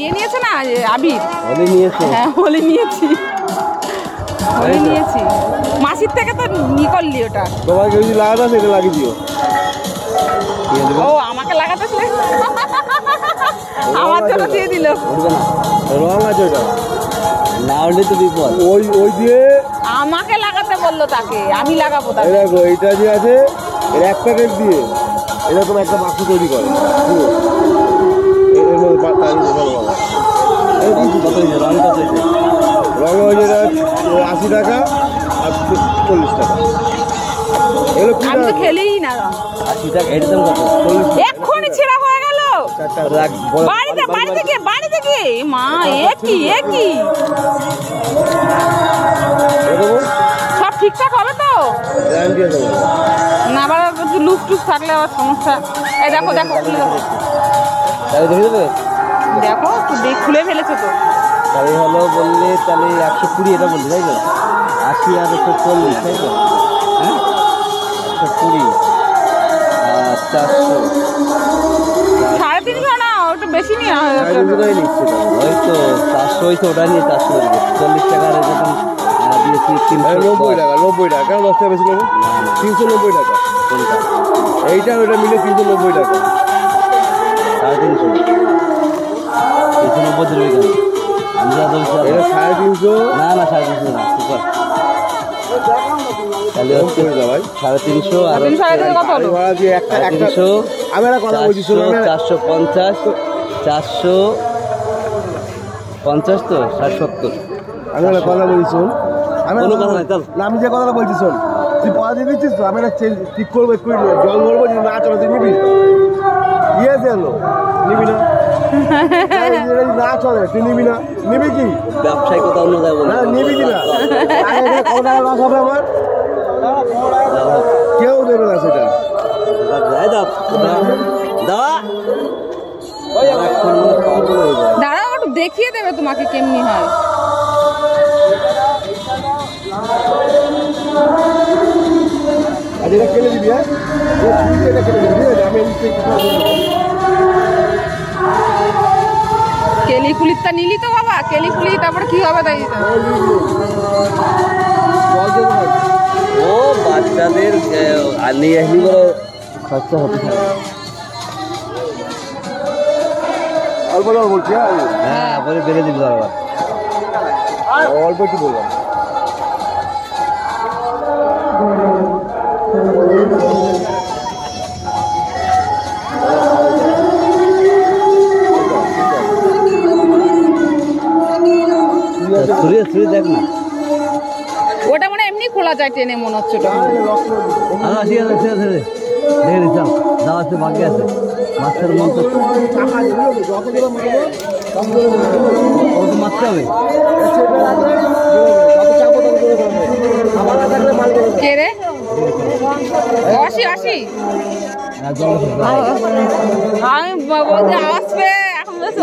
ইয়ে নিয়েছে না আবির? হোলি নিয়েছে? হ্যাঁ হোলি নিয়েছি, হোলি নিয়েছি। মাসির থেকে তো ই করলি ওটা। তোমাকে যদি লাগাতে সেটা লাগিয়ে দিও। ও আমাকে লাগাতে আমার জন্য দিয়ে দিল। রং আছে ওটা, না হলে তো বিপদ। ওই দিয়ে আমাকে লাগাতে বললো, তাকে আমি লাগাবো। দেখো এইটা যে আছে এর এক প্যাকেট দিয়ে এরকম একটা বাক্স তৈরি করে। রং হয়েছে 80 টাকা আর 40 টাকা। আমি তো খেলেই না রং। 80 টাকা এর দাম কত? এক্ষুনি ছেঁড়া হয়ে গেল। বাড়িতে গিয়ে মা একই সব ঠিকঠাক হবে তো? না আবার লুজ টুজ থাকলে আবার সমস্যা। এই দেখো দেখো খুলে ফেলেছো তো। তাহলে হলো বললে তাহলে 120 এটা বললি তাই তো? 80 আর 140 তাই তো? হ্যাঁ 120 400 350 না, ওটা বেশি নিয়ে নিচ্ছে। ওই তো 400 হয়েছে, ওটা নিয়ে 400 করে 40 টাকার যখন দিয়েছি 90 টাকা 90 টাকা 10 টাকা বেশি নেবো। 390 টাকা কোনটা? এইটা ওটা মিলে 390 টাকা। 350 390 দেবে কেন? আমরা তো 350 না 350 না সুপার। তাহলে হচ্ছে ভাই 350 আর 350 কত হলো? 350 আমি একটা কথা বলছি, 450 450 তো 70। আমি একটা কথা বলছি শোন, আমি কোনো কথা নাই, চল না আমি যে কথাটা বলছি শোন, তুই পয়সা দিয়ে দিচ্ছিস তো, আমি একটা ঠিক করবো, জল ধরবো, না চলো তুই নিবি? ইয়েছে এলো নিবি না? না চলে তুই নিবি না? নিবি কি? ব্যবসায়ী কথা অন্য যায় বলে নিবি কি না? কত টাকা লস হবে আমার? কেউ দেবে না সেটা। দাঁড়াও একটু দেখিয়ে দেবে তোমাকে কেমনি হয়। এটা কেটে দিবি? হ্যাঁ এটা কেটে দিবি। আমি কেলিকুলিটা নিলি তো বাবা, কেলিকুলি তারপরে কি হবে তাই? ও বাচ্চাদের নিয়ে আসলি বড় খরচা হতে থাকে। অল্প অল্প বলছি। হ্যাঁ পরে বেড়ে দিবি আবার, অল্প একটু বললাম। দেখ না ওটা মানে এমনি খোলা যায় টেনে মনে হচ্ছে। ঠিক আছে দেখে নিতাম, যাওয়া আছে বাকি আছে মাছের মতো মারতে হবে। কে রে? 80 আমি বলতে আসবে এখন বেশি।